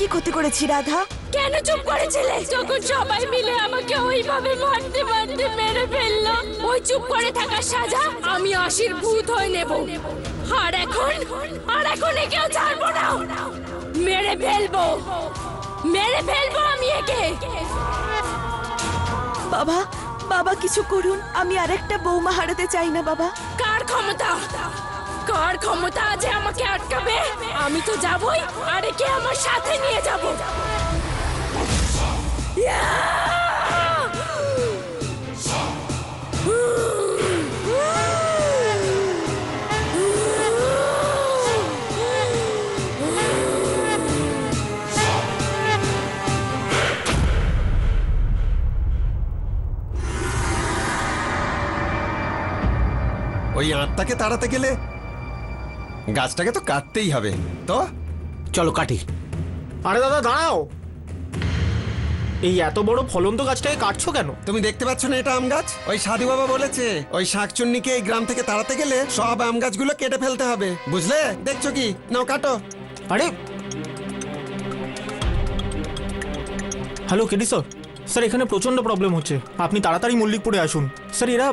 কি ক্ষতি করেছি রাধা? কেন চুপ করেছিলে যখন সবাই মিলে আমাকে ওইভাবে মারতে মারতে মেরে ফেললো? ওই চুপ করে থাকার সাজা আমি অশির ভূত হয়ে নেব। আর এখন একেও ছাড়বো না, মেরে ফেলবো আমি একে। বাবা, বাবা কিছু করুন, আমি আরেকটা বৌমা হারাতে চাই না বাবা। কার ক্ষমতা আছে আমাকে আটকাবে? আমি তো যাবই, আর একে আমার সাথে নিয়ে যাব। ওই আত্মাকে তাড়াতে গেলে গাছটাকে তো কাটতেই হবে। তো চলো কাটি। আরে দাদা দাঁড়াও, এই এত বড় ফলন্ত গাছটাকে কাটছো কেন? তুমি দেখতে পাচ্ছ না এটা আম গাছ? ওই সাধু বাবা বলেছে ওই শাকচুন্নিকে এই গ্রাম থেকে তাড়াতে গেলে সব আম গাছগুলো কেটে ফেলতে হবে, বুঝলে? দেখছো কি? নাও কাটো। আরে হ্যালো কেডি স্যার, স্যার এখানে প্রচন্ড প্রবলেম হচ্ছে, আপনি তাড়াতাড়ি মল্লিকপুরে আসুন। স্যার এরা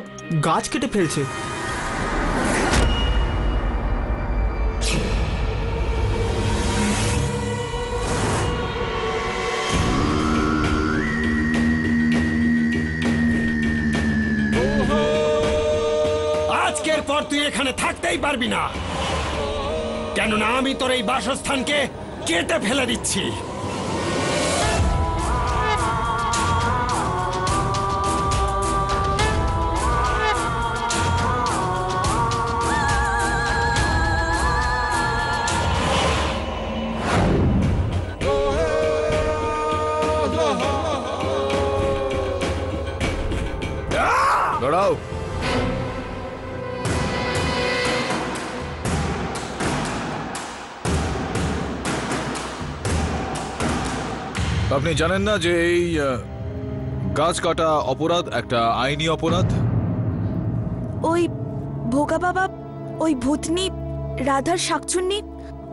গাছ কেটে ফেলছে। আজকের পর তুই এখানে থাকতেই পারবি না, কেননা আমি তোর এই বাসস্থানকে কেটে ফেলে দিচ্ছি। দাঁড়াও। আপনি জানেন না যে এই গাছ কাটা অপরাধ একটা আইনি অপরাধ? ওই ভোগা বাবা, ওই ভূতনি রাধার শাকচুন্নি,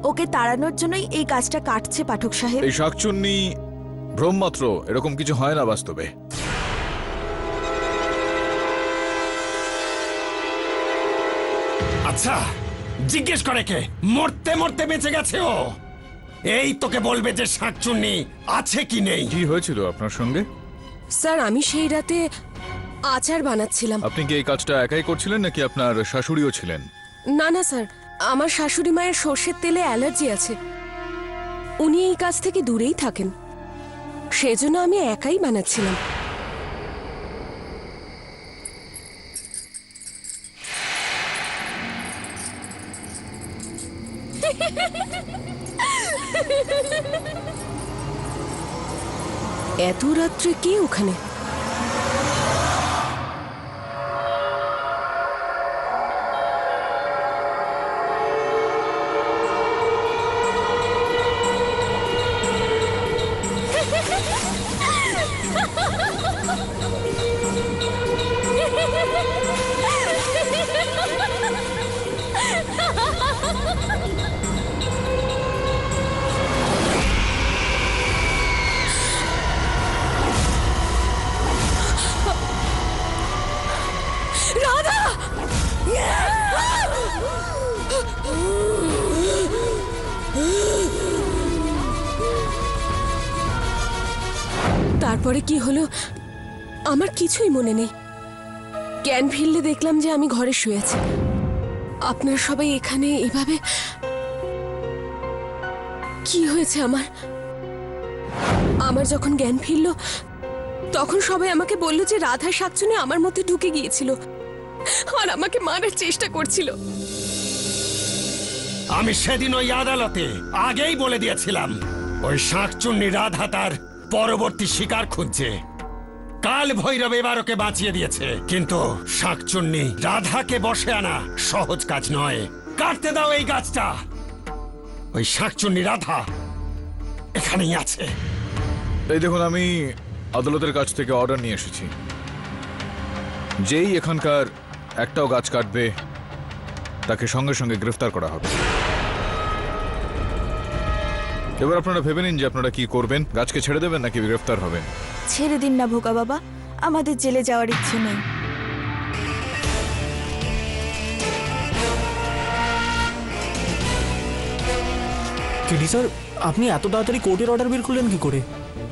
ওকে তাড়ানোর জন্যই এই গাছটা কাটছে পাঠক সাহেব। এই শাকচুন্নি ভ্রমমাত্র, এরকম কিছু হয় না বাস্তবে। আচ্ছা জিজ্ঞেস করে কে? মরতে মরতে বেঁচে গেছে ও। এই তোকে বলবে যে শাকচুন্নি আছে কি নেই। কি হয়েছিল আপনার সঙ্গে? স্যার আমি সেই রাতে আচার বানাচ্ছিলাম। আপনি কি এই কাজটা একাই করছিলেন নাকি আপনার শাশুড়িও ছিলেন? না না স্যার, আমার শাশুড়ি মায়ের সর্ষের তেলে অ্যালার্জি আছে, উনি এই কাজ থেকে দূরেই থাকেন, সেজন্য আমি একাই বানাচ্ছিলাম। এত রাত্রে কে ওখানে? রাধা! তারপরে কি হলো আমার কিছুই মনে নেই। জ্ঞান ফিরলে দেখলাম যে আমি ঘরে শুয়ে আছি, আপনারা সবাই এখানে এভাবে। কি হয়েছে আমার যখন জ্ঞান ফিরল তখন সবাই আমাকে বলল যে রাধা শাকচুন্নি আমার মধ্যে ঢুকে গিয়েছিল আর আমাকে মারার চেষ্টা করছিল। আমি সেদিন ওই আদালতে আগেই বলে দিয়েছিলাম ওই শাকচুন্নি রাধা তার পরবর্তী শিকার খুঁজছে। কাল ভৈরব এবার ওকে বাঁচিয়ে দিয়েছে, কিন্তু শাকচুন্নি রাধাকে বশে আনা সহজ কাজ নয়। কাটতে দাও এই গাছটা। ওই শাকচুন্নি রাধা এখানেই আছে। এই দেখুন, আমি আদালতের কাছ থেকে অর্ডার নিয়ে এসেছি, যেই এখানকার একটাও গাছ কাটবে তাকে সঙ্গে সঙ্গে গ্রেফতার করা হবে। এবার আপনারা ভেবে নিন যে আপনারা কি করবেন, গাছকে ছেড়ে দেবেন নাকি গ্রেফতার হবেন। ছেড়ে দিন না ভোকা বাবা, আমাদের জেলে যাওয়ার ইচ্ছে নেই। কেডি স্যার, আপনি এত তাড়াতাড়ি কোর্টের অর্ডার বের করলেন কি করে?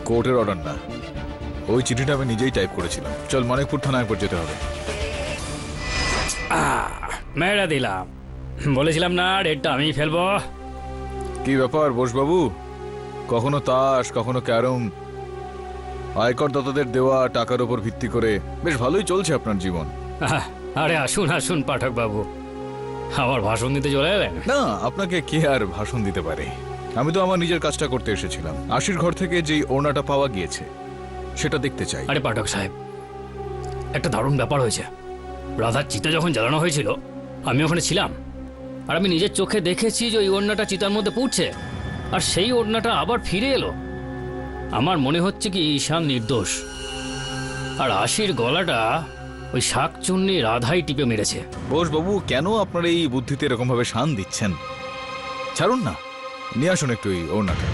কোর্টের অর্ডার না, ওই চিঠিটা আমি নিজেই টাইপ করেছিলাম। চল মানিকপুর থানায় একবার যেতে হবে। মেরে দিলাম, বলেছিলাম না রেটটা আমি ফেলবো। কি ব্যাপার বোসবাবু, কখনো তাস কখনো ক্যারম, আয়করদাতাদের দেওয়া টাকার উপর ভিত্তি করে বেশ ভালোই চলছে আপনার জীবন। আরে আসুন আসুন পাঠক বাবু, আমার ভাষণ দিতে চলে এলেন? না, আপনাকে কে আর ভাষণ দিতে পারে, আমি তো আমার নিজের কাজটা করতে এসেছিলাম। আশির ঘর থেকে যেই ওড়নাটা পাওয়া গিয়েছে সেটা দেখতে চাই। আরে পাঠক সাহেব, একটা দারুণ ব্যাপার হয়েছে। রাধার চিতা যখন জ্বালানো হয়েছিল আমি ওখানে ছিলাম, আর আমি নিজের চোখে দেখেছি যে ওই ওড়নাটা চিতার মধ্যে পুড়ছে, আর সেই ওড়নাটা আবার ফিরে এলো। আমার মনে হচ্ছে কি ঈশান নির্দোষ, আর আশির গলাটা ওই শাকচুন্নি রাধাই টিপে মেরেছে। বোসবাবু, কেন আপনার এই বুদ্ধিতে এরকম ভাবে শান দিচ্ছেন? ছাড়ুন না, নিয়ে আসুন একটু এই ওড়নাটা।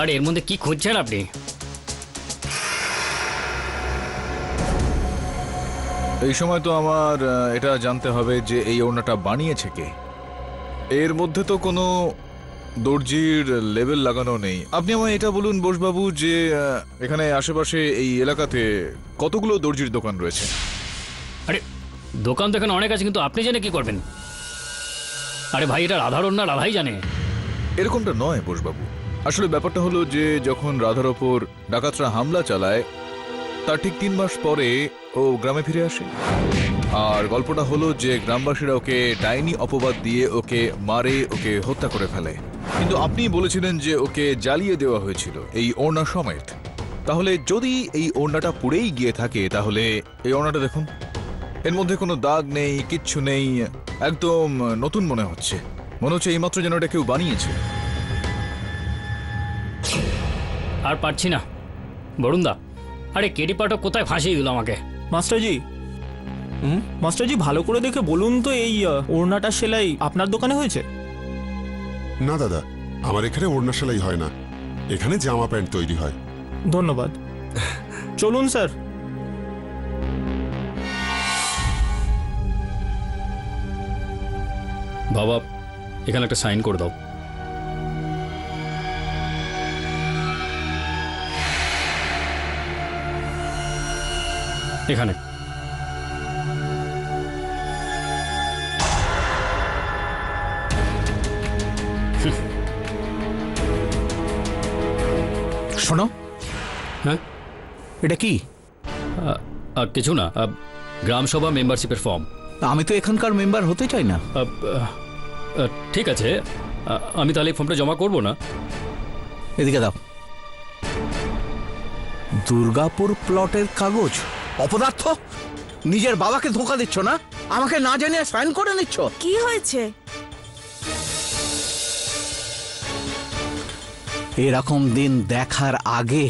আর এর মধ্যে কি খুঁজছেন আপনি? এই সময় তো আমার এটা জানতে হবে যে এই ওড়নাটা বানিয়েছে কে। এর মধ্যে তো কোনো দর্জির লেবেল লাগানো নেই। আপনি আমায় এটা বলুন বোসবাবু যে এখানে আশেপাশে এই এলাকাতে কতগুলো দর্জির দোকান রয়েছে? আরে দোকান তো এখানে অনেক আছে, কিন্তু আপনি জেনে কি করবেন? আরে ভাই, এটা রাধার ওড়না, রাধাই জানে। এরকমটা নয় বোসবাবু, আসলে ব্যাপারটা হলো যে যখন রাধার ওপর ডাকাতরা হামলা চালায় তার ঠিক 3 মাস পরে ও গ্রামে ফিরে আসে। আর গল্পটা হলো যে গ্রামবাসীরা ওকে ডাইনি অপবাদ দিয়ে ওকে মারে, ওকে হত্যা করে ফেলে। কিন্তু আপনি বলেছিলেন যে ওকে জ্বালিয়ে দেওয়া হয়েছিল এই ওড়না সমেত। তাহলে যদি এই ওড়নাটা পুড়েই গিয়ে থাকে তাহলে এই ওড়নাটা দেখুন, এর মধ্যে কোনো দাগ নেই, কিচ্ছু নেই, একদম নতুন মনে হচ্ছে। মনে হচ্ছে এইমাত্র যেন এটা কেউ বানিয়েছে। আর পারছি না বরুণদা। আরে কেডি পাঠক কোথায় ফাঁসিয়ে দিল আমাকে? মাস্টারজি, মাস্টারজি ভালো করে দেখে বলুন তো, এই ওড়নাটার সেলাই আপনার দোকানে হয়েছে? না দাদা, আমার এখানে ওড়না সেলাই হয় না, এখানে জামা প্যান্ট তৈরি হয়। ধন্যবাদ। চলুন স্যার। বাবা, এখানে একটা সাইন করে দাও। এখানে। শোনো, হ্যাঁ এটা কি? কিছু না, গ্রাম সভা মেম্বারশিপের ফর্ম। আমি তো এখানকার মেম্বার হতে চাই না। ঠিক আছে, আমি তাহলে এই ফর্মটা জমা করব না। এদিকে দাও। দুর্গাপুর প্লটের কাগজ, অপদার্থ! নিজের বাবাকে ধোঁকা দিচ্ছ না, আমাকে না জানিয়ে সাইন করে নিচ্ছ। কি হয়েছে? এরকম দিন দেখার আগে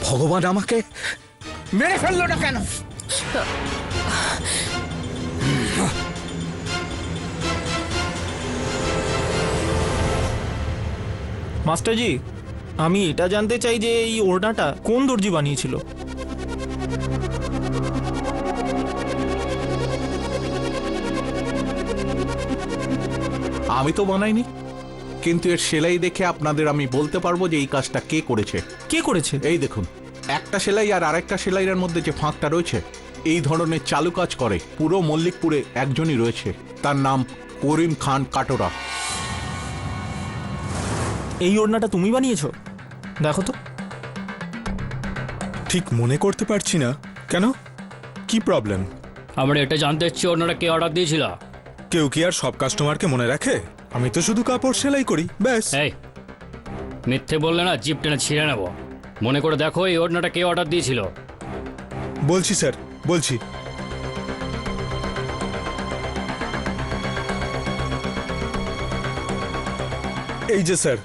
ভগবান আমাকে মেরে ফেললো না কেন? মাস্টারজি, আমি এটা জানতে চাই যে এই ওড়নাটা কোন দর্জি বানিয়েছিল? আমি তো বানাইনি, কিন্তু এর সেলাই দেখে আপনাদের আমি বলতে পারবো যে এই কাজটা কে করেছে। কে করেছে? এই দেখুন, একটা সেলাই আর আরেকটা সেলাইয়ের মধ্যে যে ফাঁকটা রয়েছে, এই ধরনের চালু কাজ করে পুরো মল্লিকপুরে একজনই রয়েছে, তার নাম করিম খান কাটোরা। এই ওড়নাটা তুমি বানিয়েছো? দেখো তো। ঠিক মনে করতে পারছি না। কেন, কি প্রবলেম? আমরা এটা জানতে চাচ্ছি ওনারা কে অর্ডার দিয়েছিল। কেউ কি আর সব কাস্টমারকে মনে রাখে? আমি তো শুধু কাপড় সেলাই করি, ব্যাস। এই মিথ্যে বললে না জিপ টেনে ছিঁড়ে নেব। মনে করে দেখো এই ওড়নাটা কে অর্ডার দিয়েছিল। বলছি স্যার, বলছি। এই যে স্যার,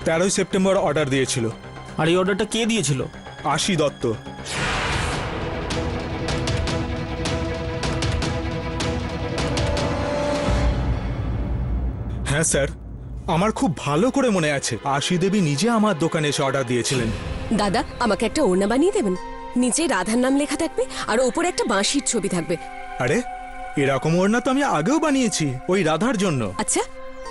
13ই সেপ্টেম্বর অর্ডার দিয়েছিল। আর এই অর্ডারটা কে দিয়েছিল? আশি দত্ত। হ্যাঁ স্যার, আমার খুব ভালো করে মনে আছে আশি দেবী নিজে আমার দোকানে এসে অর্ডার দিয়েছিলেন। দাদা আমাকে একটা ওড়না বানিয়ে দেবেন, নিচে রাধার নাম লেখা থাকবে আর ওপরে একটা বাঁশির ছবি থাকবে। আরে এরকম ওড়না তো আমি আগেও বানিয়েছি ওই রাধার জন্য। আচ্ছা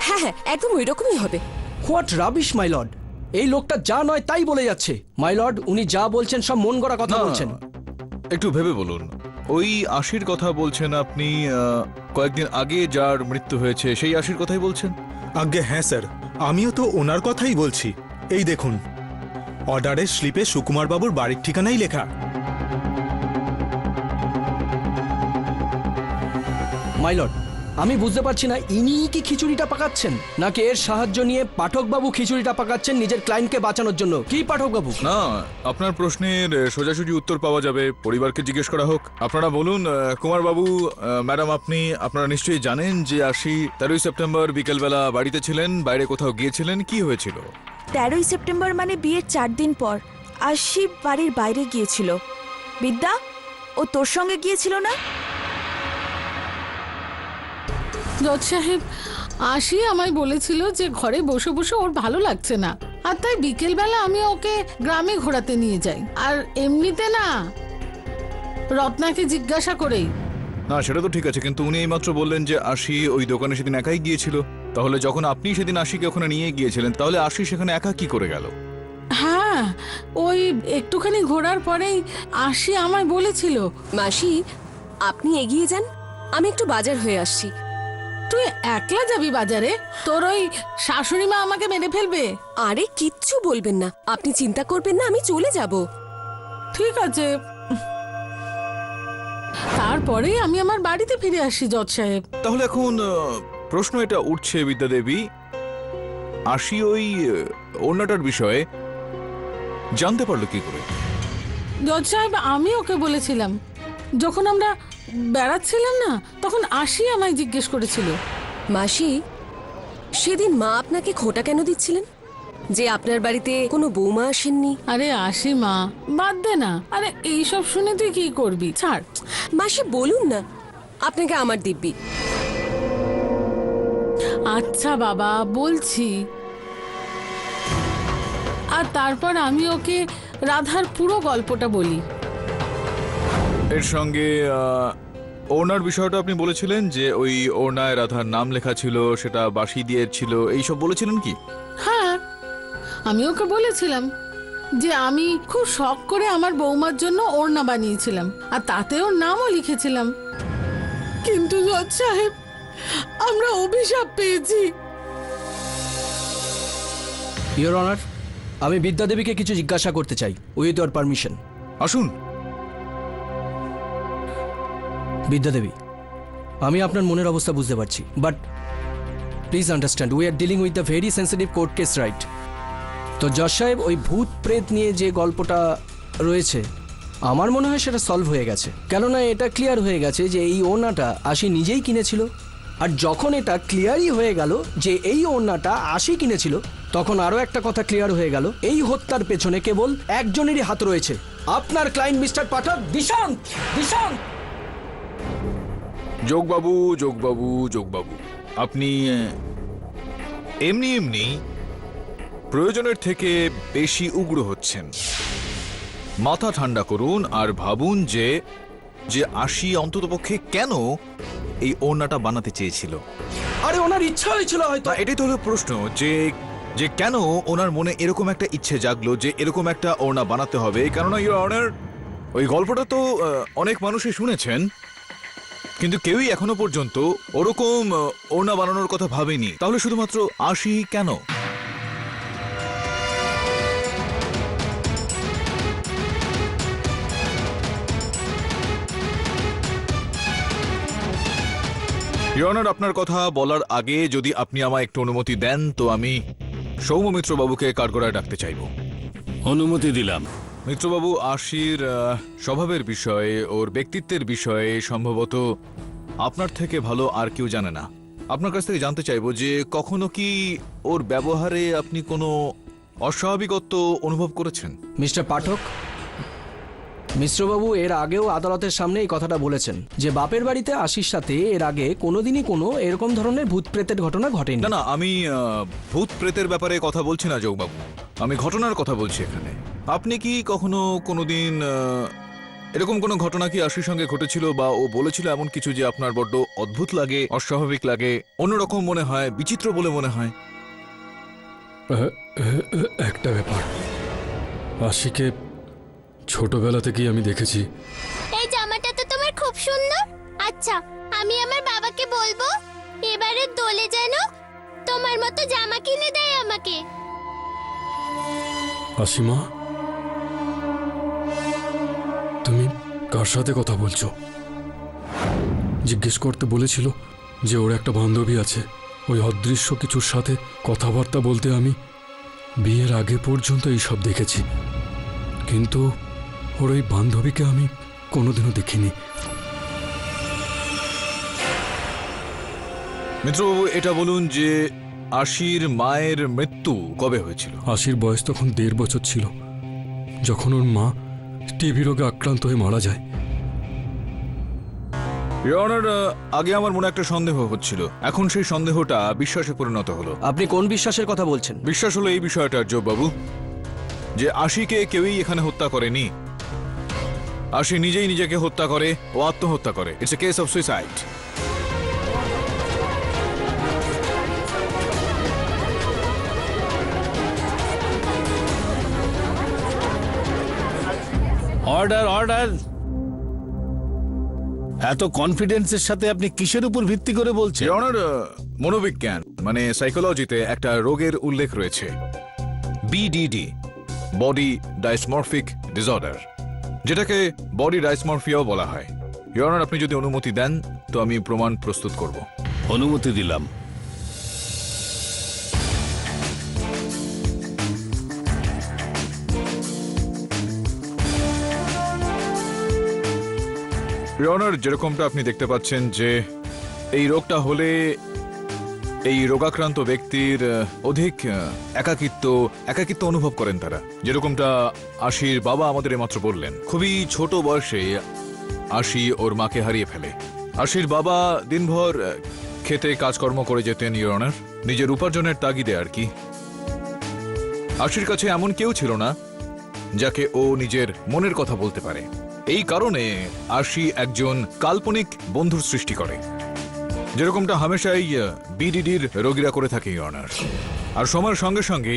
হ্যাঁ হ্যাঁ একদম ওই রকমই হবে। হোয়াট রাবিশ মাই লর্ড, এই লোকটা যা নয় তাই বলে যাচ্ছে। মাই লর্ড, উনি যা বলছেন সব মন গড়া কথা বলছেন। একটু ভেবে বলুন, ওই আশির কথা বলছেন আপনি? কয়েকদিন আগে যার মৃত্যু হয়েছে সেই আশির কথাই বলছেন? আজ্ঞে হ্যাঁ স্যার, আমিও তো ওনার কথাই বলছি। এই দেখুন, অর্ডারের স্লিপে সুকুমার বাবুর বাড়ির ঠিকানাই লেখা। মাই লর্ড, আমি বুঝতে পারছি না ইনিই কি খিচুড়িটা পাকাচ্ছেন, নাকি এর সাহায্য নিয়ে পাঠকবাবু খিচুড়িটা পাকাচ্ছেন নিজের ক্লায়েন্টকে বাঁচানোর জন্য। কি পাঠকবাবু? না, আপনার প্রশ্নের সোজাসুজি উত্তর পাওয়া যাবে, পরিবারকে জিজ্ঞেস করা হোক। আপনারা বলুন কুমারবাবু, ম্যাডাম আপনারা নিশ্চয়ই জানেন যে আশি 13ই সেপ্টেম্বর বিকেলবেলা বাড়িতে ছিলেন, বাইরে কোথাও গিয়েছিলেন, কি হয়েছিল? 13ই সেপ্টেম্বর মানে বিয়ের 4 দিন পর আশি বাড়ির বাইরে গিয়েছিল। বিদ্যা, ও তোর সঙ্গে গিয়েছিল না? জজ সাহেব, আশি আমায় বলেছিল যে ঘরে বসে বসে ওর ভালো লাগছে না, আর তাই বিকেলবেলা আমি ওকে গ্রামে ঘোরাতে নিয়ে যাই। আর এমনিতে না, রত্নাকে জিজ্ঞাসা করেই। না সেটা তো ঠিক আছে, কিন্তু উনি এইমাত্র বললেন যে আশি ওই দোকানে সেদিন একাই গিয়েছিল। তাহলে যখন আপনি সেদিন আশিকে ওখানে নিয়ে গিয়েছিলেন, তাহলে আশি সেখানে একা কি করে গেল? হ্যাঁ, ওই একটুখানি ঘোরার পরেই আশি আমায় বলেছিল। মাসি আপনি এগিয়ে যান, আমি একটু বাজার হয়ে আসছি। তুই একলা যাবি বাজারে? তোর ওই শাশুড়ি মা আমাকে মেরে ফেলবে। আরে কিচ্ছু বলবেন না, আপনি চিন্তা করবেন না, আমি চলে যাব। ঠিক আছে, তারপরে আমি আমার বাড়িতে ফিরে আসি জজ সাহেব। তাহলে এখন প্রশ্ন এটা উঠছে বিদ্যা দেবী, আশি ওই ওড়নাটার বিষয়ে জানতে পারলো কি করে? জজ সাহেব, আমি ওকে বলেছিলাম, যখন আমরা বেড়াচ্ছিলাম না, তখন আশি আমায় জিজ্ঞেস করেছিল। মাসি, সেদিন মা আপনাকে খোঁটা কেন দিচ্ছিলেন যে আপনার বাড়িতে কোনো বৌমা আসেননি? আরে আশি মা, বাদ দে না। আরে এইসব শুনে তুই কি করবি, ছাড়। মাসি বলুন না, আপনাকে আমার দিব্যি। আচ্ছা বাবা, বলছি। আর তারপর আমি ওকে রাধার পুরো গল্পটা বলি। এর সঙ্গে ওড়নার বিষয়টা আপনি বলেছিলেন যে ওই ওড়নায় রাধার নাম লেখা ছিল, সেটা বাঁশি দিয়ে ছিল, এইসব বলেছিলেন কি? হ্যাঁ, আমি ওকে বলেছিলাম যে আমি খুব শখ করে আমার বৌমার জন্য ওড়না বানিয়েছিলাম, আর তাতে ওর নামও লিখেছিলাম। কিন্তু জজ সাহেব, আমরা অভিশাপ পেয়েছি। ইওর অনার, আমি বিদ্যা দেবীকে কিছু জিজ্ঞাসা করতে চাই, উইথ ইওর পারমিশন। আসুন। বিদ্যা দেবী, আমি আপনার মনের অবস্থা বুঝতে পারছি, but please understand we are dealing with the very sensitive court case, right? তো জজ সাহেব, ওই ভূত প্রেত নিয়ে যে গল্পটা রয়েছে, আমার মনে হয় সেটা সলভ হয়ে গেছে। কেননা এটা ক্লিয়ার হয়ে গেছে যে এই ওড়নাটা আশি নিজেই কিনেছিল। আর যখন এটা ক্লিয়ারই হয়ে গেল যে এই ওড়নাটা আশি কিনেছিল, তখন আরও একটা কথা ক্লিয়ার হয়ে গেল, এই হত্যার পেছনে কেবল একজনেরই হাত রয়েছে, আপনার ক্লায়েন্ট মিস্টার পাঠক, দিশান্ত। দিশান্ত! যোগবাবু, যোগবাবু, যোগবাবু, আপনি এমনি এমনি প্রয়োজনের থেকে বেশি উগ্র হচ্ছেন। মাথা ঠান্ডা করুন আর ভাবুন যে আশি অন্ততপক্ষে কেন এই ওড়নাটা বানাতে চেয়েছিল। আরে ওনার ইচ্ছা হয়েছিল হয়তো। এটাই তো হলো প্রশ্ন, যে কেন ওনার মনে এরকম একটা ইচ্ছে জাগলো যে এরকম একটা ওড়না বানাতে হবে। কেননা ইওর অনার, ওই গল্পটা তো অনেক মানুষই শুনেছেন, কিন্তু কেউই এখনো পর্যন্ত ওরকম ওড়না বানানোর কথা ভাবেনি। তাহলে শুধুমাত্র আশি কেন? ইওর অনার, আপনার কথা বলার আগে যদি আপনি আমায় একটু অনুমতি দেন, তো আমি সৌম্য বাবুকে কাঠগড়ায় ডাকতে চাইব। অনুমতি দিলাম। মিত্রবাবু, আশির স্বভাবের বিষয়ে, ওর ব্যক্তিত্বের বিষয়ে সম্ভবত আপনার থেকে ভালো আর কেউ জানে না। আপনার কাছ থেকে জানতে চাইবো যে কখনো কি ওর ব্যবহারে আপনি কোনো অস্বাভাবিকত্ব অনুভব করেছেন? মিস্টার পাঠক, মিশ্রবাবু এর আগেও আদালতের সামনে এই কথাটা বলেছেন যে বাপের বাড়িতে আশির সাথে এর আগে কোনোদিনই কোনো এরকম ধরনের ভূত প্রেতের ঘটনা ঘটেনি। না না, আমি ভূত প্রেতের ব্যাপারে কথা বলছি না যোগবাবু, আমি ঘটনার কথা বলছি এখানে। আপনি কি কখনো কোনোদিন এরকম কোনো ঘটনা কি আশির সঙ্গে ঘটেছিল বা ও বলেছিল এমন কিছু যে আপনার বড্ড অদ্ভুত লাগে, অস্বাভাবিক লাগে, অন্যরকম মনে হয়, বিচিত্র বলে মনে হয়? একটা ব্যাপার, আশিকে ছোটবেলা থেকেই আমি দেখেছি। এই জামাটা তো তোমার খুব সুন্দর। আচ্ছা, আমি আমার বাবাকে বলবো এবারে দোলে যেন তোমার মতো জামা কিনে দেয় আমাকে। আশিমা, তুমি কার সাথে কথা বলছো? জিজ্ঞেস করতে বলেছিল যে ওর একটা বান্ধবী আছে, ওই অদৃশ্য কিছুর সাথে কথাবার্তা বলতে আমি বিয়ের আগে পর্যন্ত এইসব দেখেছি, কিন্তু ওর ওই বান্ধবীকে আমি কোনোদিনও দেখিনি। মিত্রবাবু, এটা বলুন যে আশির মায়ের মৃত্যু কবে হয়েছিল? আশির বয়স তখন 1.5 বছর ছিল, যখন ওর মা টিবি রোগে আক্রান্ত হয়ে মারা যায়। ইওর অনার, আগে আমার মনে একটা সন্দেহ হচ্ছিল, এখন সেই সন্দেহটা বিশ্বাসে পরিণত হলো। আপনি কোন বিশ্বাসের কথা বলছেন? বিশ্বাস হলো এই বিষয়টা যোগবাবু, যে আশিকে কেউই এখানে হত্যা করেনি। আশি নিজেই নিজেকে হত্যা করে, ও আত্মহত্যা করে। It's a case of suicide. Order order. এত কনফিডেন্সের সাথে আপনি কিসের উপর ভিত্তি করে বলছেন? ইওর অনার, মনোবিজ্ঞান মানে সাইকোলজিতে একটা রোগের উল্লেখ রয়েছে, বিডিডি, বডি ডাইসমরফিক ডিসঅর্ডার, যেটাকে বডি ডাইসমরফিয়াও বলা হয়। ইওর অনার, আপনি যদি অনুমতি দেন তো আমি প্রমাণ প্রস্তুত করব। অনুমতি দিলাম। ইওর অনার, যেরকমটা আপনি দেখতে পাচ্ছেন যে এই রোগটা হলে এই রোগাক্রান্ত ব্যক্তির অধিক একাকিত্ব অনুভব করেন তারা। যেরকমটা আশির বাবা আমাদের মাত্র বললেন, খুবই ছোট বয়সে আশি ওর মাকে হারিয়ে ফেলে। আশির বাবা দিনভর খেতে কাজকর্ম করে যেতেন ইওর অনার, নিজের উপার্জনের তাগিদে আর কি। আশির কাছে এমন কেউ ছিল না যাকে ও নিজের মনের কথা বলতে পারে। এই কারণে আশি একজন কাল্পনিক বন্ধুর সৃষ্টি করে, যেরকমটা হামেশাই বিডিডির রোগীরা করে থাকে ইওর অনার। আর সময়ের সঙ্গে সঙ্গে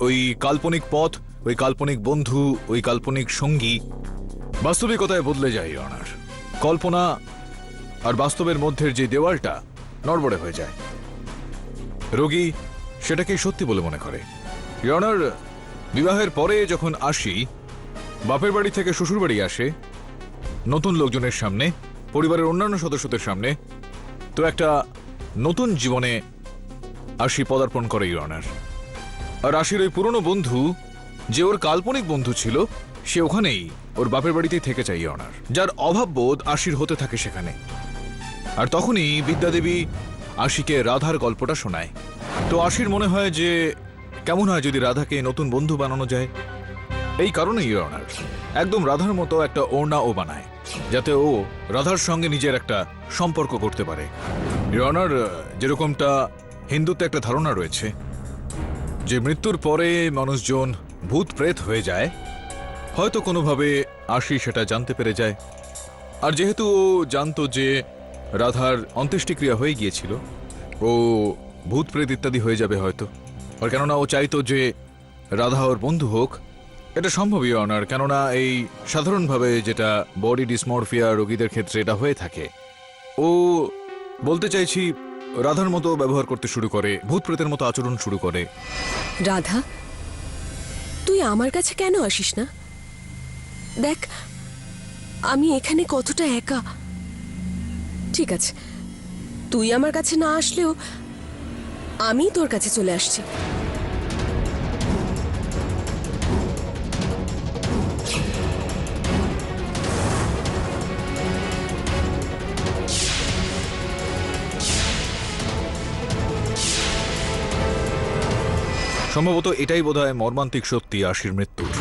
ওই কাল্পনিক পথ, ওই কাল্পনিক বন্ধু, ওই কাল্পনিক সঙ্গী বাস্তবিকতায় বদলে যায় ইওর অনার। কল্পনা আর বাস্তবের মধ্যের যে দেওয়ালটা নড়বড়ে হয়ে যায়, রোগী সেটাকেই সত্যি বলে মনে করে। ইওর অনার, বিবাহের পরে যখন আশি বাপের বাড়ি থেকে শ্বশুর বাড়ি আসে, নতুন লোকজনের সামনে, পরিবারের অন্যান্য সদস্যদের সামনে, তো একটা নতুন জীবনে আশি পদার্পণ করে ইওর অনার। আর আশির ওই পুরনো বন্ধু, যে ওর কাল্পনিক বন্ধু ছিল, সে ওখানেই ওর বাপের বাড়িতেই থেকে যায় ইওর অনার, যার অভাববোধ আশির হতে থাকে সেখানে। আর তখনই বিদ্যাদেবী আশিকে রাধার গল্পটা শোনায়। তো আশির মনে হয় যে কেমন হয় যদি রাধাকে নতুন বন্ধু বানানো যায়। এই কারণে ইওর অনার একদম রাধার মতো একটা ওড়না ও বানায়, যাতে ও রাধার সঙ্গে নিজের একটা সম্পর্ক করতে পারে। ইওর অনার, যেরকমটা হিন্দুতে একটা ধারণা রয়েছে যে মৃত্যুর পরে মানুষজন ভূত প্রেত হয়ে যায়, হয়তো কোনোভাবে আশি সেটা জানতে পেরে যায়। আর যেহেতু ও জানতো যে রাধার অন্ত্যেষ্টিক্রিয়া হয়ে গিয়েছিল, ও ভূত প্রেত ইত্যাদি হয়ে যাবে হয়তো। আর কেননা ও চাইতো যে রাধা ওর বন্ধু হোক, এটা সম্ভব ইওর অনার, কেননা এই সাধারণভাবে যেটা বডি ডিসমরফিয়া রোগীদের ক্ষেত্রে এটা হয়ে থাকে। ও বলতে চাইছি রাধার মতো ব্যবহার করতে শুরু করে, ভূত প্রেতের মতো আচরণ শুরু করে। রাধা, তুই আমার কাছে কেন আসিস না? দেখ আমি এখানে কতটা একা। ঠিক আছে, তুই আমার কাছে না আসলেও আমি তোর কাছে চলে আসছি। সম্ভবত এটাই বোধহয় মর্মান্তিক সত্যি আশির মৃত্যুর।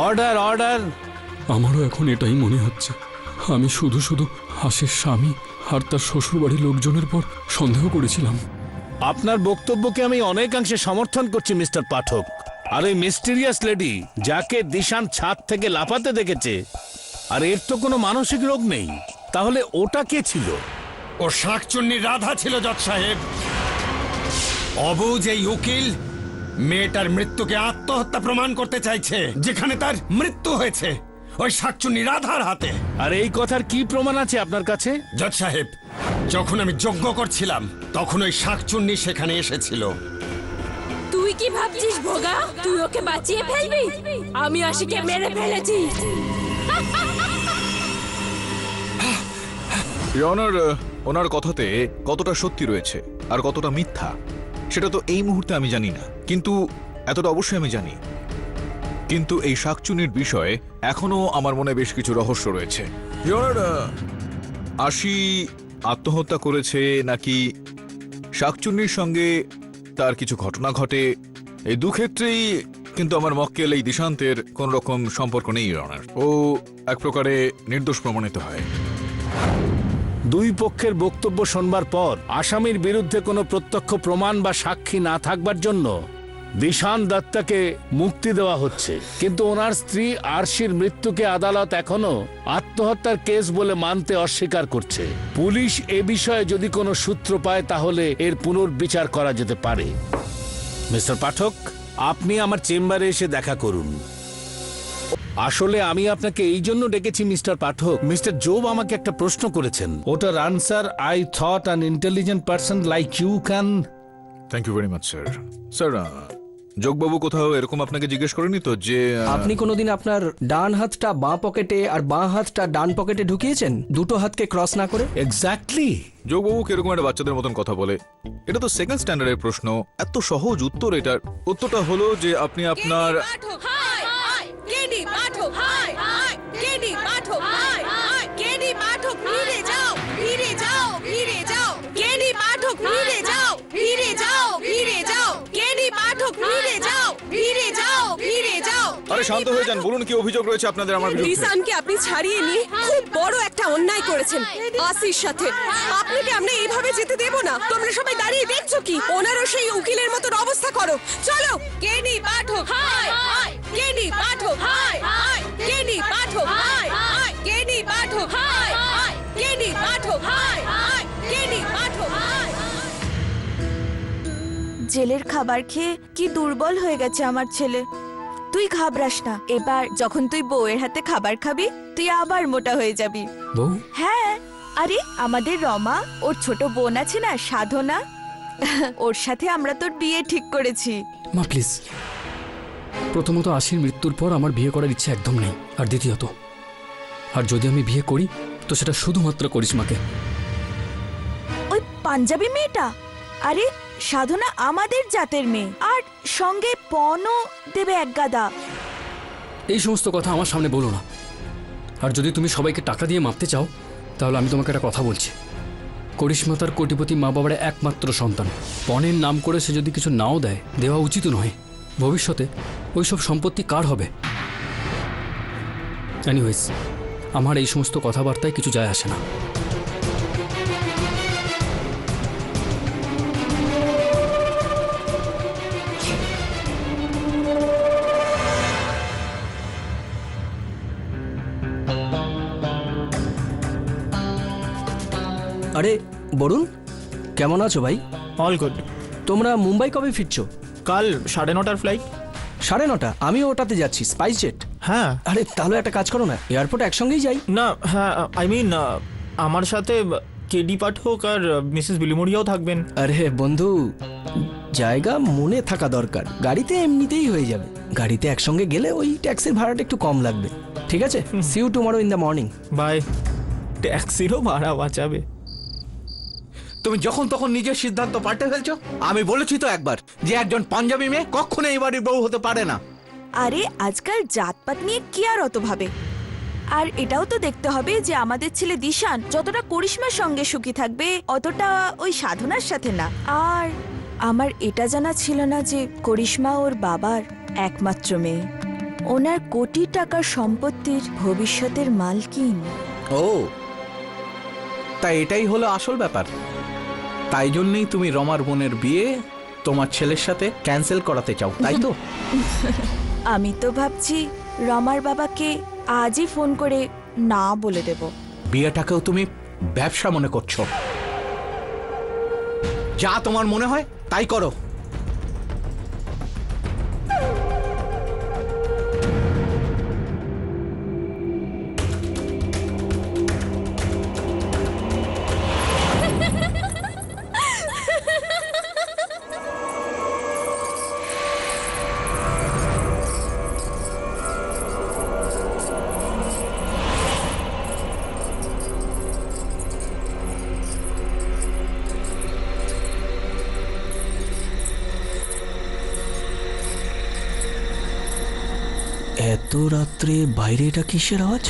Order order. আমারও এখন এটাই মনে হচ্ছে। আমি শুধু শুধু হাসির স্বামী আর তার শ্বশুরবাড়ির লোকজনের পর সন্দেহ করেছিলাম। আপনার বক্তব্যকে আমি অনেকাংশে সমর্থন করছি মিস্টার পাঠক। আর ওই মিস্টিরিয়াস লেডি যাকে দিশান ছাদ থেকে লাফাতে দেখেছে, আর এর তো কোনো মানসিক রোগ নেই, তাহলে ওটা কে ছিল? ও শাকচুন্নি রাধা ছিল জজ সাহেব। অবুঝ এই উকিল মেয়েটার মৃত্যুকে আত্মহত্যা প্রমাণ করতে চাইছে, যেখানে তার মৃত্যু হয়েছে ওই শাকচুন্নি রাধার হাতে। আর এই কথার কি প্রমাণ আছে আপনার কাছে? জজ সাহেব, যখন আমি যজ্ঞ করছিলাম তখন ওই শাকচুন্নি সেখানে এসেছিল। তুই কি ভাবছিস ভোগা তুই ওকে বাঁচিয়ে ফেলবি? আমি আশিকে মেরে ফেলেছি। ওনার কথাতে কতটা সত্যি রয়েছে আর কতটা মিথ্যা সেটা তো এই মুহূর্তে আমি জানি না, কিন্তু এতটা অবশ্যই আমি জানি। কিন্তু এই শাকচুনির বিষয়ে এখনো আমার মনে বেশ কিছু রহস্য রয়েছে। আশি আত্মহত্যা করেছে নাকি শাকচুন্নির সঙ্গে তার কিছু ঘটনা ঘটে, এই দুক্ষেত্রেই কিন্তু আমার মক্কেল এই দিশান্তের কোন রকম সম্পর্ক নেই ইওর। ও এক প্রকারে নির্দোষ প্রমাণিত হয়। দুই পক্ষের বক্তব্য শুনবার পর আসামির বিরুদ্ধে কোনো প্রত্যক্ষ প্রমাণ বা সাক্ষী না থাকবার জন্য দিশান দত্তাকে মুক্তি দেওয়া হচ্ছে, কিন্তু ওনার স্ত্রী আরশির মৃত্যুকে আদালত এখনো আত্মহত্যার কেস বলে মানতে অস্বীকার করছে। পুলিশ এ বিষয়ে যদি কোনো সূত্র পায় তাহলে এর পুনর্বিচার করা যেতে পারে। মিস্টার পাঠক, আপনি আমার চেম্বারে এসে দেখা করুন। আসলে আমি আপনাকে এই জন্য ডেকেছি মিস্টার পাঠক। মিস্টার জোব আমাকে একটা প্রশ্ন করেছেন, ওটার answer I thought an intelligent person like you can. Thank you very much sir. Sir, যোগবাবু কোথাও এরকম আপনাকে জিজ্ঞেস করেনি তো যে আপনি কোনোদিন আপনার ডান হাতটা বাঁ পকেটে আর বাঁ হাতটা ডান পকেটে ঢুকিয়েছেন, দুটো হাতকে ক্রস না করে? এক্স্যাক্টলি। যোগবাবু কিরকম একটা বাচ্চাদের মতন কথা বলে। এটা তো সেকেন্ড স্ট্যান্ডার্ডের প্রশ্ন, এত সহজ উত্তর। এটার উত্তরটা হলো যে আপনি আপনার আরে শান্ত হয়ে যান, বলুন কি অভিযোগ রয়েছে আপনাদের আমার বিরুদ্ধে? দিশানকে আপনি ছাড়িয়ে নিয়ে খুব বড় একটা অন্যায় করেছেন আসির সাথে। আপনাকে আমরা এইভাবে যেতে দেব না। তোমরা সবাই দাঁড়িয়ে দেখছো কি? ওনারও সেই উকিলের মতন অবস্থা করো। চলো। কেনি পাঠক হাই হাই, কেনি পাঠক হাই হাই, কেনি পাঠক হাই হাই, কেনি পাঠক হাই হাই, কেনি পাঠক হাই হাই, কেনি পাঠক হাই। জেলের খাবার খেয়ে কি দুর্বল হয়ে গেছে আমার ছেলে। তুই ঘাবড়াস না, এবার যখন তুই বউয়ের হাতে খাবার খাবি তুই আবার মোটা হয়ে যাবি। বউ? হ্যাঁ, আরে আমাদের রমা, ওর ছোট বোন আছে না সাধনা, ওর সাথে আমরা তোর বিয়ে ঠিক করেছি। মা প্লিজ, প্রথমত আশির মৃত্যুর পর আমার বিয়ে করার ইচ্ছে একদম নেই, আর দ্বিতীয়ত আর যদি আমি বিয়ে করি তো সেটা শুধুমাত্র করিশ্মাকে। ওই পাঞ্জাবি মেয়েটা? আরে সাধনা আমাদের জাতের মেয়ে, আর সঙ্গে পণও দেবে এক গাদা। এই সমস্ত কথা আমার সামনে বলো না। আর যদি তুমি সবাইকে টাকা দিয়ে মাপতে চাও তাহলে আমি তোমাকে একটা কথা বলছি, করিশ্মা তার কোটিপতি মা বাবার একমাত্র সন্তান। পণের নাম করে সে যদি কিছু নাও দেয়, দেওয়া উচিত নয়। ভবিষ্যতে ওইসব সম্পত্তি কার হবে? এনিওয়েজ, আমার এই সমস্ত কথাবার্তায় কিছু যায় আসে না। আরে বরুণ, কেমন আছো ভাই? All good. তোমরা মুম্বাই কবে ফিরছো? কাল 9:30 ফ্লাইট। 9:30? আমিও ওটাতে যাচ্ছি, স্পাইস জেট। হ্যাঁ। আরে তাহলে একটা কাজ করো না, এয়ারপোর্ট একসঙ্গেই যাই। না, হ্যাঁ, আই মিন আমার সাথে কেডি পাঠক আর মিসেস বিলিমোরিয়াও থাকবেন। আরে বন্ধু, জায়গা মনে থাকা দরকার, গাড়িতে এমনিতেই হয়ে যাবে। গাড়িতে একসঙ্গে গেলে ওই ট্যাক্সির ভাড়াটা একটু কম লাগবে। ঠিক আছে, see you tomorrow in the morning. Bye. ট্যাক্সিরও ভাড়া বাঁচাবে। তুমি যখন তখন নিজের সিদ্ধান্ত পাল্টে ফেলছো। আমি বলেছি তো একবার যে একজন পাঞ্জাবি মেয়ে কখনো এই বাড়ির বউ হতে পারে না। আরে আজকাল জাতপাত নিয়ে কি আর অত ভাবে। আর এটাও তো দেখতে হবে যে আমাদের ছেলে দিশান যতটা করিশ্মার সঙ্গে সুখী থাকবে অতটা ওই সাধনার সাথে না। আর আমার এটা জানা ছিল না যে করিশ্মা ওর বাবার একমাত্র মেয়ে। ওনার কোটি টাকার সম্পত্তির ভবিষ্যতের মালকিন। ও, তা এটাই হলো আসল ব্যাপার। তাই জন্যই তুমি রমার বোনের বিয়ে তোমার ছেলের সাথে ক্যান্সেল করাতে চাও, তাই তো? আমি তো ভাবছি রমার বাবাকে আজই ফোন করে না বলে দেব। বিয়েটাকেও তুমি ব্যবসা মনে করছো। যা তোমার মনে হয় তাই করো। এত রাত্রে বাইরে এটা কিসের আওয়াজ?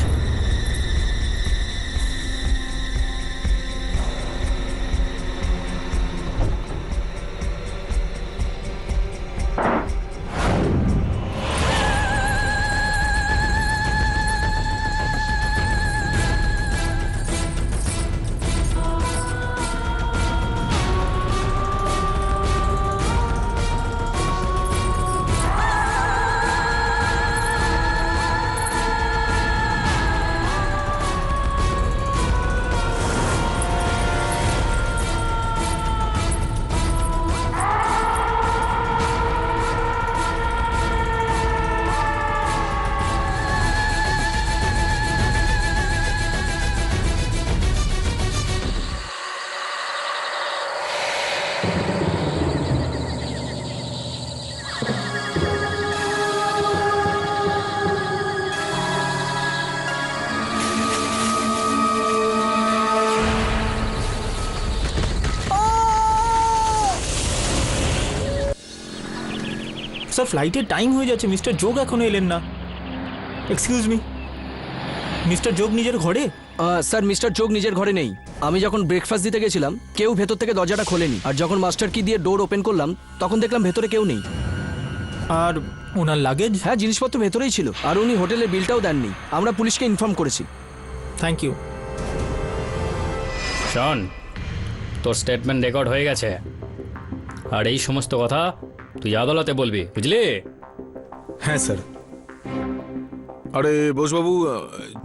স্যার ফ্লাইটের টাইম হয়ে যাচ্ছে, মিস্টার যোগ এখনো এলেন না। এক্সকিউজ মি, মিস্টার যোগ নিজের ঘরে? স্যার মিস্টার যোগ নিজের ঘরে নেই। আমি যখন ব্রেকফাস্ট দিতে গেছিলাম কেউ ভেতর থেকে দরজাটা খোলেনি, আর যখন মাস্টার কি দিয়ে ডোর ওপেন করলাম তখন দেখলাম ভেতরে কেউ নেই। আর ওনার লাগেজ? হ্যাঁ, জিনিসপত্র ভেতরেই ছিল, আর উনি হোটেলের বিলটাও দেননি। আমরা পুলিশকে ইনফর্ম করেছি। Thank you. শোন, তোর স্টেটমেন্ট রেকর্ড হয়ে গেছে, আর এই সমস্ত কথা তুই আদালতে বলবি, বুঝলি? হ্যাঁ স্যার। আরে বোসবাবু,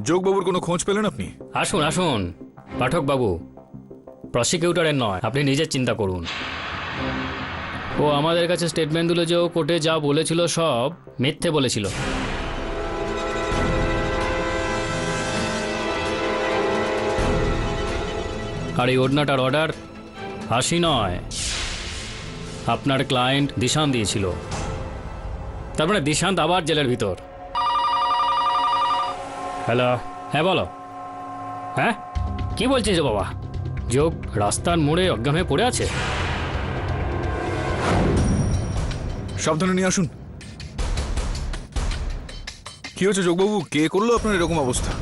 যোগবাবুর কোনো খোঁজ পেলেন আপনি? আসুন আসুন পাঠক বাবু, প্রসিকিউটরের নয়, আপনি নিজের চিন্তা করুন। ও আমাদের কাছে স্টেটমেন্ট দিল যে ও কোর্টে যা বলেছিল সব মিথ্যে বলেছিল। আর এই ওড়নাটার অর্ডার হাসি নয়, আপনার ক্লায়েন্ট দিশান দিয়েছিল। তার মানে দিশান্ত আবার জেলের ভিতর। হ্যালো, হ্যাঁ বলো। হ্যাঁ, কি বলছিস বাবা? যোগ রাস্তার মোড়ে অজ্ঞান হয়ে পড়ে আছে। সাবধানে নিয়ে আসুন। কি হয়েছে যোগবাবু? কে করলো আপনার এরকম অবস্থা?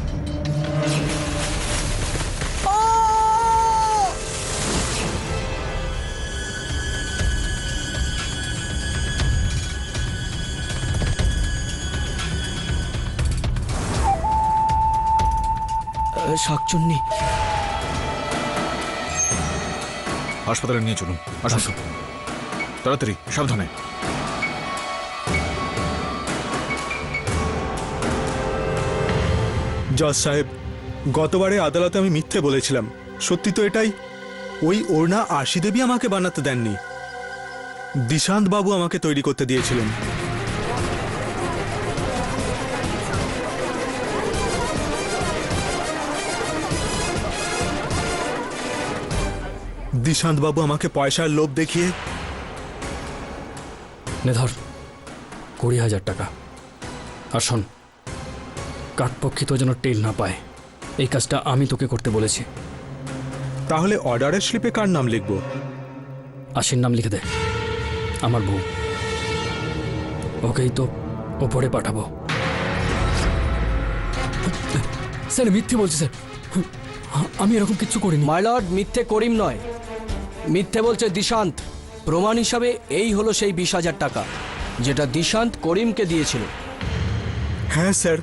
শাকচুন্নি। হাসপাতালে নিয়ে চলুন। আসুন তাড়াতাড়ি, সাবধানে। জজ সাহেব, গতবারে আদালতে আমি মিথ্যে বলেছিলাম। সত্যি তো এটাই, ওই ওড়না আশি দেবী আমাকে বানাতে দেননি, দিশান্ত বাবু আমাকে তৈরি করতে দিয়েছিলেন। দিশান্ত বাবু আমাকে পয়সার লোভ দেখিয়ে নে ধর 20,000 টাকা। আর শোন, কাঠপক্ষিত যেন টেল না পায়, এই কাজটা আমি তোকে করতে বলেছি। তাহলে অর্ডারের স্লিপে কার নাম লিখবো? আশির নাম লিখে দে, আমার বউ। ওকেই তো ওপরে পাঠাবো। স্যার মিথ্যে বলছি স্যার, আমি এরকম কিচ্ছু করিনি। মাই লর্ড, মিথ্যে করিম নয়, মিথ্যে বলছে দিশান্ত। প্রমাণ হিসাবে এই হলো সেই 20,000 টাকা যেটা দিশান্ত করিমকে দিয়েছিল। হ্যাঁ স্যার,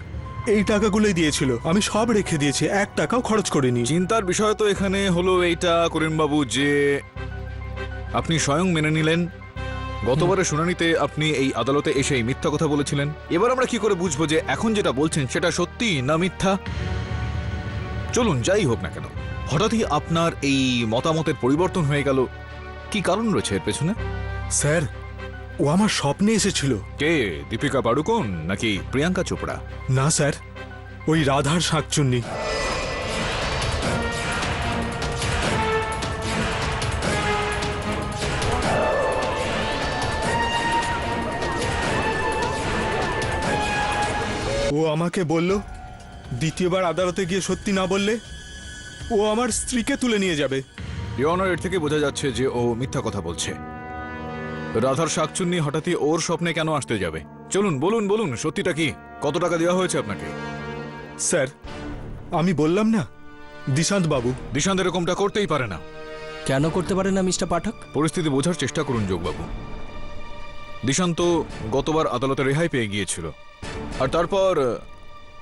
এই টাকাগুলোই দিয়েছিল। আমি সব রেখে দিয়েছি, 1 টাকাও খরচ করিনি। চিন্তার বিষয় তো এখানে হলো এইটা করিমবাবু যে আপনি স্বয়ং মেনে নিলেন গতবারের শুনানিতে আপনি এই আদালতে এসে এই মিথ্যা কথা বলেছিলেন। এবার আমরা কি করে বুঝবো যে এখন যেটা বলছেন সেটা সত্যি না মিথ্যা? চলুন যাই হোক না কেন, হঠাৎই আপনার এই মতামতের পরিবর্তন হয়ে গেল, কি কারণ রয়েছে এর পেছনে? স্যার, ও আমার স্বপ্নে এসেছিল। কে, দীপিকা পাড়ুকোন নাকি প্রিয়াঙ্কা চোপড়া? না স্যার, ওই রাধার শাকচুন্নি। ও আমাকে বলল, দ্বিতীয়বার আদালতে গিয়ে সত্যি না বললে ও আমার স্ত্রীকে তুলে নিয়ে যাবে। ইয়নার, এর থেকে বোঝা যাচ্ছে যে ও মিথ্যা কথা বলছে। রাধার শাকচুন্নি হঠাৎই ওর স্বপ্নে কেন আসতে যাবে? চলুন বলুন বলুন, সত্যিটা কি? কত টাকা দেওয়া হয়েছে আপনাকে? স্যার, আমি বললাম না, দিশান্ত বাবু। দিশান্ত এরকমটা করতেই পারে না। কেন করতে পারে না মিস্টার পাঠক? পরিস্থিতি বোঝার চেষ্টা করুন যোগবাবু। দিশান্ত গতবার আদালতে রেহাই পেয়ে গিয়েছিল, আর তারপর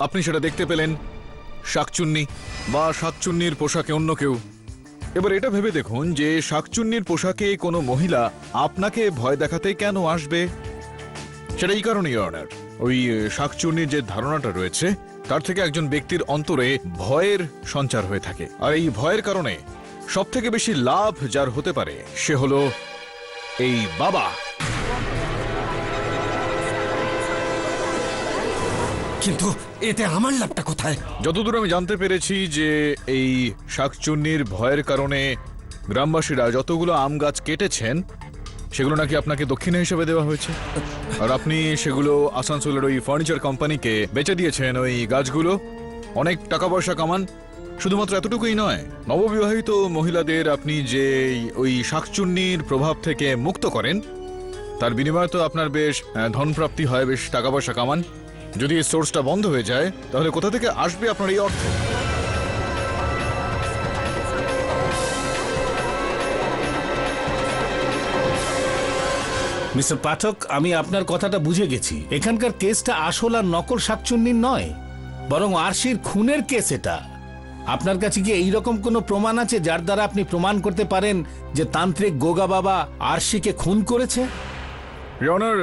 আপনি সেটা দেখতে পেলেন শাকচুন্নি বা শাকচুন্নির পোশাকে অন্য কেউ। এবার এটা ভেবে দেখুন যে শাকচুন্নির পোশাকে কোনো মহিলা আপনাকে ভয় দেখাতে কেন আসবে? সেটা এই কারণেই অনার, ওই শাকচুন্নির যে ধারণাটা রয়েছে তার থেকে একজন ব্যক্তির অন্তরে ভয়ের সঞ্চার হয়ে থাকে, আর এই ভয়ের কারণে সব থেকে বেশি লাভ যার হতে পারে সে হলো এই বাবা। কিন্তু এতে আমার লাভটা কোথায়? যতদূর আমি জানতে পেরেছি যে এই শাকচুন্নির ভয়ের কারণে গ্রামবাসীরা যতগুলো আম গাছ কেটেছেন সেগুলো নাকি আপনাকে দক্ষিণা হিসেবে দেওয়া হয়েছে, আর আপনি সেগুলো আসানসোলের ওই ফার্নিচার কোম্পানিকে বেচে দিয়েছেন ওই গাছগুলো। অনেক টাকা পয়সা কামান। শুধুমাত্র এতটুকুই নয়, নববিবাহিত মহিলাদের আপনি যে ওই শাকচুন্নির প্রভাব থেকে মুক্ত করেন তার বিনিময়ে তো আপনার বেশ ধনপ্রাপ্তি হয়, বেশ টাকা পয়সা কামান। যদি এই সোর্সটা বন্ধ হয়ে যায় তাহলে কোথা থেকে আসবে আপনার এই অর্থ? মিস্টার পাঠক, আমি আপনার কথাটা বুঝে গেছি। এখানকার কেসটা আসল আর নকল শাকচুন্নির নয়, বরং আরশির খুনের কেস এটা। আপনার কাছে কি এইরকম কোনো প্রমাণ আছে যার দ্বারা আপনি প্রমাণ করতে পারেন যে তান্ত্রিক গোগা বাবা আরশিকে খুন করেছে? ইয়নার,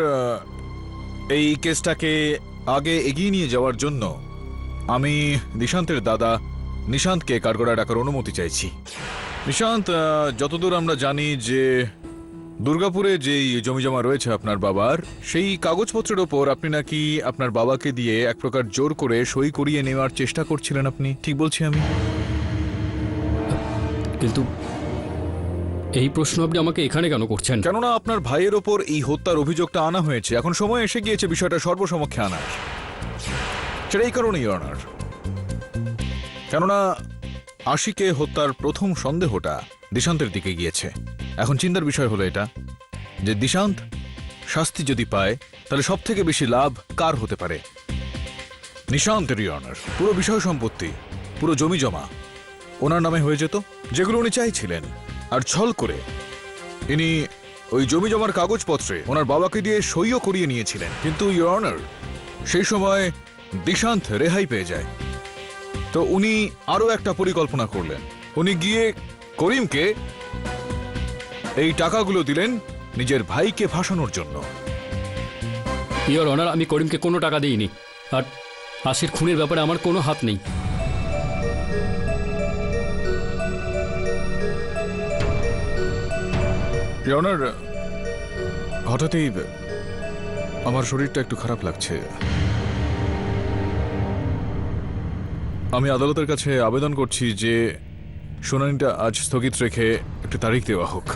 এই কেসটাকে আগে এগিয়ে নিয়ে যাওয়ার জন্য আমি নিশান্তের দাদা নিশান্তকে কাঠগড়ায় ডাকার অনুমতি চাইছি। নিশান্ত, যতদূর আমরা জানি যে দুর্গাপুরে যেই জমিজমা রয়েছে আপনার বাবার, সেই কাগজপত্রের ওপর আপনি নাকি আপনার বাবাকে দিয়ে এক প্রকার জোর করে সই করিয়ে নেওয়ার চেষ্টা করছিলেন। আপনি ঠিক বলছি আমি? কিন্তু এই প্রশ্ন আপনি আমাকে এখানে কেন করছেন? কেননা আপনার ভাইয়ের ওপর এই হত্যার অভিযোগটা আনা হয়েছে, এখন সময় এসে গিয়েছে বিষয়টা সর্বসমক্ষে আনার। সেটা এই কারণেই অনার, কেননা আশিকে হত্যার প্রথম সন্দেহটা দিশান্তের দিকে গিয়েছে। এখন চিন্তার বিষয় হলো এটা যে দিশান্ত শাস্তি যদি পায় তাহলে সব থেকে বেশি লাভ কার হতে পারে? নিশান্তেরই অনার। পুরো বিষয় সম্পত্তি, পুরো জমি জমা ওনার নামে হয়ে যেত, যেগুলো উনি চাইছিলেন, আর ছল করে ইনি ওই জমি জমার কাগজপত্রে ওনার বাবাকে দিয়ে সইও করিয়ে নিয়েছিলেন। কিন্তু ইওর অনার, সেই সময় দিশান্ত রেহাই পেয়ে যায়, তো উনি আরো একটা পরিকল্পনা করলেন। উনি গিয়ে করিমকে এই টাকাগুলো দিলেন নিজের ভাইকে ফাঁসানোর জন্য। ইওর অনার, আমি করিমকে কোনো টাকা দিইনি, আর আশির খুনের ব্যাপারে আমার কোনো হাত নেই। অনার, হঠাৎই আমার শরীরটা একটু খারাপ লাগছে। আমি আদালতের কাছে আবেদন করছি যে শুনানিটা আজ স্থগিত রেখে একটু তারিখ দেওয়া হোক।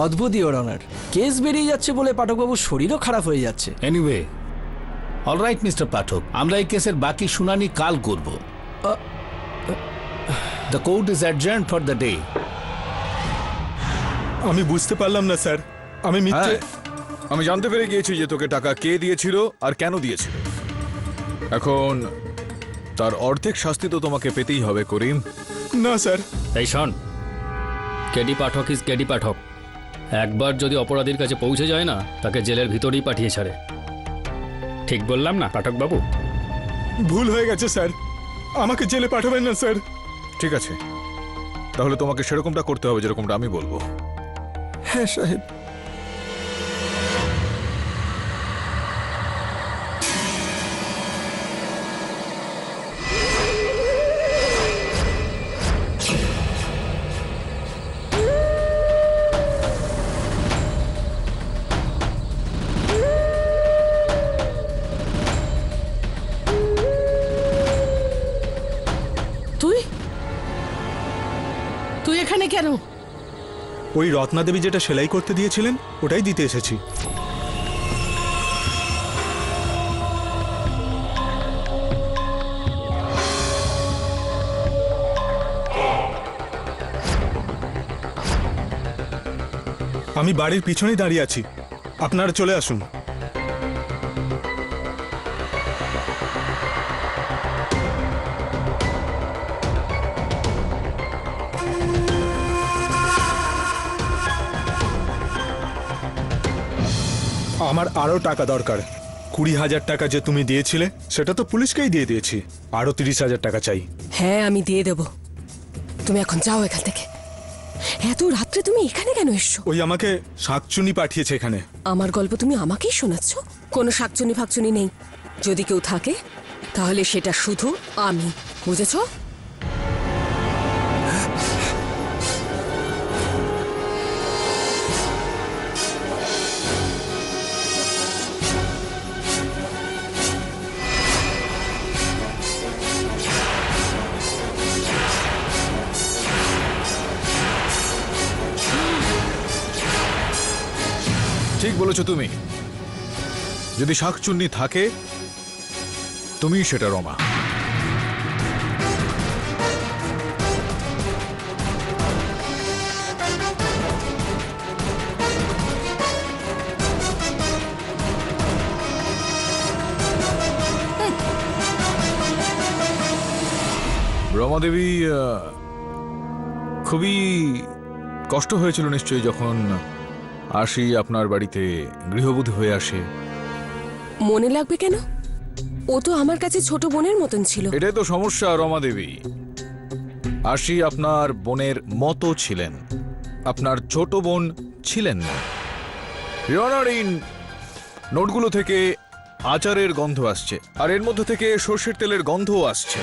অদ্ভুত ইওর অনার, কেস বেরিয়ে যাচ্ছে বলে পাঠকবাবুর শরীরও খারাপ হয়ে যাচ্ছে। এনিওয়ে, অলরাইট মিস্টার পাঠক, আমরা এই কেসের বাকি শুনানি কাল করব। The court is adjourned for the day. আমি বুঝতে পারলাম না স্যার, আমি মিথ্যে। আমি জানতে পেরে গিয়েছি যে তোকে টাকা কে দিয়েছিল আর কেন দিয়েছিল। এখন তার অর্ধেক শাস্তি তো তোমাকে পেতেই হবে করিম। না স্যার। এই শোন, কেডি পাঠক ইজ কেডি পাঠক। একবার যদি অপরাধীর কাছে পৌঁছে যায় না, তাকে জেলের ভিতরেই পাঠিয়ে ছাড়ে। ঠিক বললাম না পাঠক বাবু? ভুল হয়ে গেছে স্যার, আমাকে জেলে পাঠাবেন না স্যার। ঠিক আছে, তাহলে তোমাকে সেরকমটা করতে হবে যেরকমটা আমি বলবো। হ্যাঁ সাহেব। তুই তুই এখানে কেন? ওই রত্না দেবী যেটা সেলাই করতে দিয়েছিলেন ওটাই দিতে এসেছি। আমি বাড়ির পিছনেই দাঁড়িয়ে আছি, আপনারা চলে আসুন। আমার আরো টাকা দরকার। 20,000 টাকা যে তুমি দিয়েছিলে সেটা তো পুলিশকেই দিয়ে দিয়েছি, আরো 30,000 টাকা চাই। হ্যাঁ আমি দিয়ে দেব, তুমি এখন যাও এখান থেকে। এত রাত্রে তুমি এখানে কেন এসছো? ওই আমাকে শাকচুনি পাঠিয়েছে এখানে। আমার গল্প তুমি আমাকেই শোনাচ্ছ? কোনো শাকচুনি ফাকচুনি নেই, যদি কেউ থাকে তাহলে সেটা শুধু আমি, বুঝেছো? ঠিক বলেছো তুমি, যদি শাকচুন্নি থাকে তুমি সেটা রমা। রমা দেবী, খুবই কষ্ট হয়েছিল নিশ্চয়ই যখন আশি আপনার বাড়িতে গৃহবধূ হয়ে আসে। মনে লাগবে কেন? ও তো আমার কাছে ছোট বোনের মতন ছিল। এটাই তো সমস্যা রমা দেবী, আশি আপনার বোনের মতো ছিলেন, আপনার ছোট বোন ছিলেন না। এই নোটগুলো থেকে আচারের গন্ধ আসছে, আর এর মধ্যে থেকে সর্ষের তেলের গন্ধও আসছে।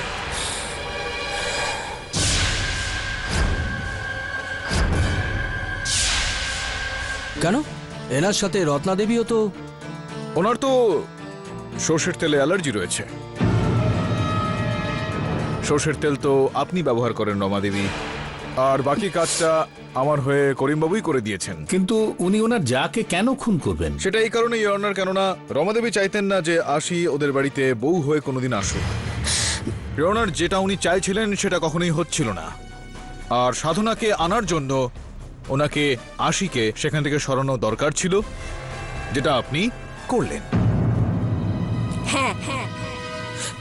কেন? এনার সাথে রত্না দেবীও তো। ওনার তো সর্ষের তেলে অ্যালার্জি রয়েছে। সর্ষের তেল তো আপনি ব্যবহার করেন রমা দেবী, আর বাকি কাজটা আমার হয়ে করিমবাবুই করে দিয়েছেন। কিন্তু উনি ওনার যাকে কেন খুন করবেন? সেটা এই কারণে ইয়র্নার, কেননা রমা দেবী চাইতেন না যে আশি ওদের বাড়িতে বউ হয়ে কোনোদিন আসুক। ইয়র্নার যেটা উনি চাইছিলেন সেটা কখনোই হচ্ছিল না, আর সাধনাকে আনার জন্য ওনাকে আশিকে সেখান থেকে সরানো দরকার ছিল, যেটা আপনি করলেন। হ্যাঁ হ্যাঁ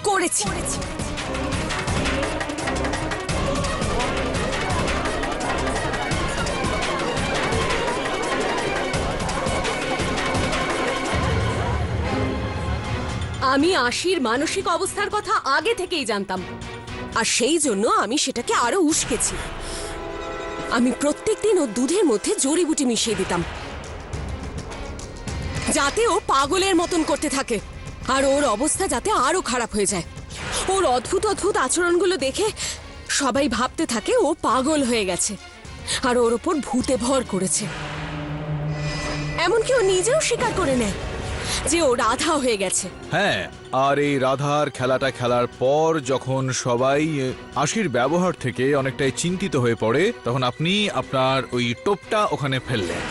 করেছি। আমি আশির মানসিক অবস্থার কথা আগে থেকেই জানতাম, আর সেই জন্য আমি সেটাকে আরো উস্কেছি। আমি প্রত্যেকদিন ওর দুধের মধ্যে জড়িবুটি মিশিয়ে দিতাম, যাতে ও পাগলের মতন করতে থাকে, আর ওর অবস্থা যাতে আরো খারাপ হয়ে যায়। ওর অদ্ভুত অদ্ভুত আচরণগুলো দেখে সবাই ভাবতে থাকে ও পাগল হয়ে গেছে, আর ওর ওপর ভূতে ভর করেছে। এমনকি ও নিজেও স্বীকার করে নেয় যে ও রাধা হয়ে গেছে। হ্যাঁ, আর এই রাধার খেলাটা খেলার পর যখন সবাই আশির ব্যবহার থেকে অনেকটাই চিন্তিত হয়ে পড়ে, তখন আপনি আপনার ওই টোপটা ওখানে ফেললেন,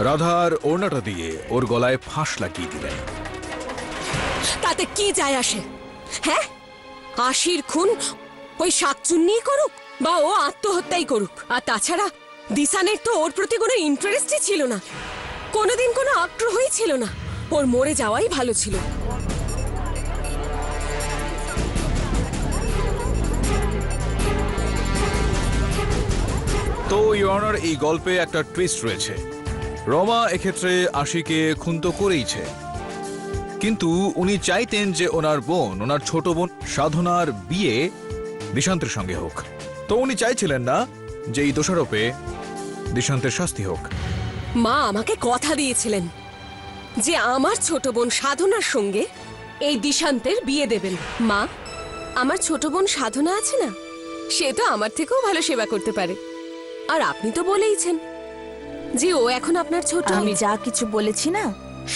রাধার ওড়নাটা দিয়ে ওর গলায় ফাঁস লাগিয়ে দিলেন। তাতে কি যায় আসে? হ্যাঁ, আশির খুন ওই শাকচুন্নি করুক বা ও আত্মহত্যাই করুক, আর তাছাড়া দিশানের তো ওর প্রতি কোনো ইন্টারেস্টই ছিল না, কোনোদিন কোনো আগ্রহই ছিল না। ওর মরে যাওয়াই ভালো ছিল। তো ইয়র্নার, এই গল্পে একটা টুইস্ট রয়েছে। রমা এক্ষেত্রে আশিকে খুন তো করেইছে, কিন্তু উনি চাইতেন যে ওনার বোন, ওনার ছোট বোন সাধনার বিয়ে দিশান্তের সঙ্গে হোক। তো উনি চাইছিলেন না যে এই দোষারোপে দিশান্তের শাস্তি হোক। মা আমাকে কথা দিয়েছিলেন যে আমার ছোট বোন সাধনার সঙ্গে এই দিশান্তের বিয়ে দেবেন। মা, আমার ছোট বোন সাধনা আছে না, সে তো আমার থেকেও ভালো সেবা করতে পারে। আর আপনি তো বলেইছেন যে ও এখন আপনার ছোট। আমি যা কিছু বলেছি না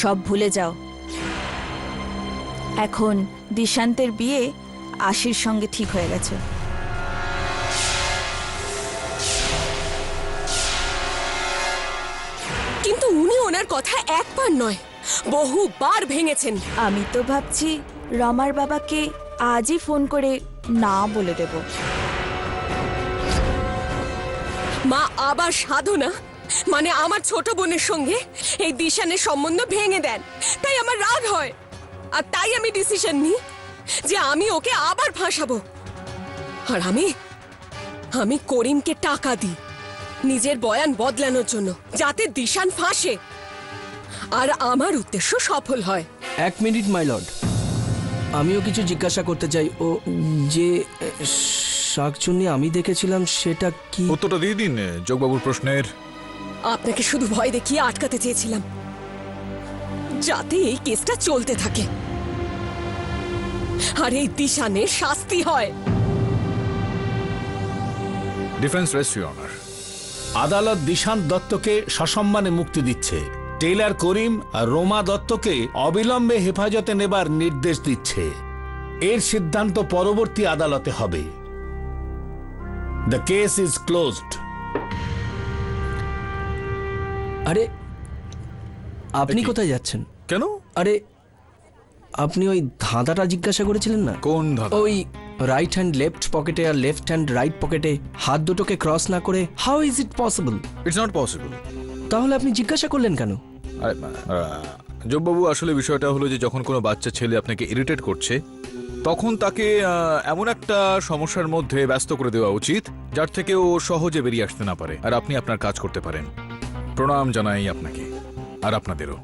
সব ভুলে যাও। এখন দিশান্তের বিয়ে আশির সঙ্গে ঠিক হয়ে গেছে। কিন্তু উনি ওনার কথা একবার নয় বহুবার ভেঙেছেন। আমি তো ভাবছি রমার বাবাকে আজই ফোন করে না বলে দেব। মা, আবার সাধনা মানে আমার ছোট বোনের সঙ্গে এই দিশানের সম্বন্ধ ভেঙে দেন, তাই আমার রাগ হয়। আর তাই আমি ডিসিশন নিই যে আমি ওকে আবার ফাঁসাবো। আর আমি করিমকে টাকা দিই নিজের বয়ান বদলানোর জন্য, যাতে দিশান ফাঁসে আর আমার উদ্দেশ্য সফল হয়। 1 মিনিট মাই লর্ড, আমিও কিছু জিজ্ঞাসা করতে চাই। ও যে শাকচুন্নি আমি দেখেছিলাম সেটা কি? উত্তরটা দিয়ে দিন যোগবাবুর প্রশ্নের। আপনাকে শুধু ভয় দেখিয়ে আটকাতে চেয়েছিলাম যাতে এই কেসটা চলতে থাকে আর এই দিশানের শাস্তি হয়। Defence rest your honour. আদালত দিশান্ত দত্তকে সসম্মানে মুক্তি দিচ্ছে। টেইলার করিম আর রোমা দত্তকে অবিলম্বে হেফাজতে নেবার নির্দেশ দিচ্ছে। এর সিদ্ধান্ত পরবর্তী আদালতে হবে। The case is closed. আরে আপনি কোথায় যাচ্ছেন? কেন? আরে আপনি ওই ধাঁধাটা জিজ্ঞাসা করেছিলেন না? কোন ধাঁধা? ওই রাইট হ্যান্ড লেফট পকেটে আর লেফট হ্যান্ড রাইট পকেটে হাত দুটোকে ক্রস না করে how is it possible? It's not possible. তাহলে আপনি জিজ্ঞাসা করলেন কেন? যোগবাবু, আসলে বিষয়টা হলো যে যখন কোনো বাচ্চা ছেলে আপনাকে ইরিটেট করছে তখন তাকে এমন একটা সমস্যার মধ্যে ব্যস্ত করে দেওয়া উচিত যার থেকে ও সহজে বেরিয়ে আসতে না পারে, আর আপনি আপনার কাজ করতে পারেন। প্রণাম জানাই আপনাকে আর আপনাদেরও।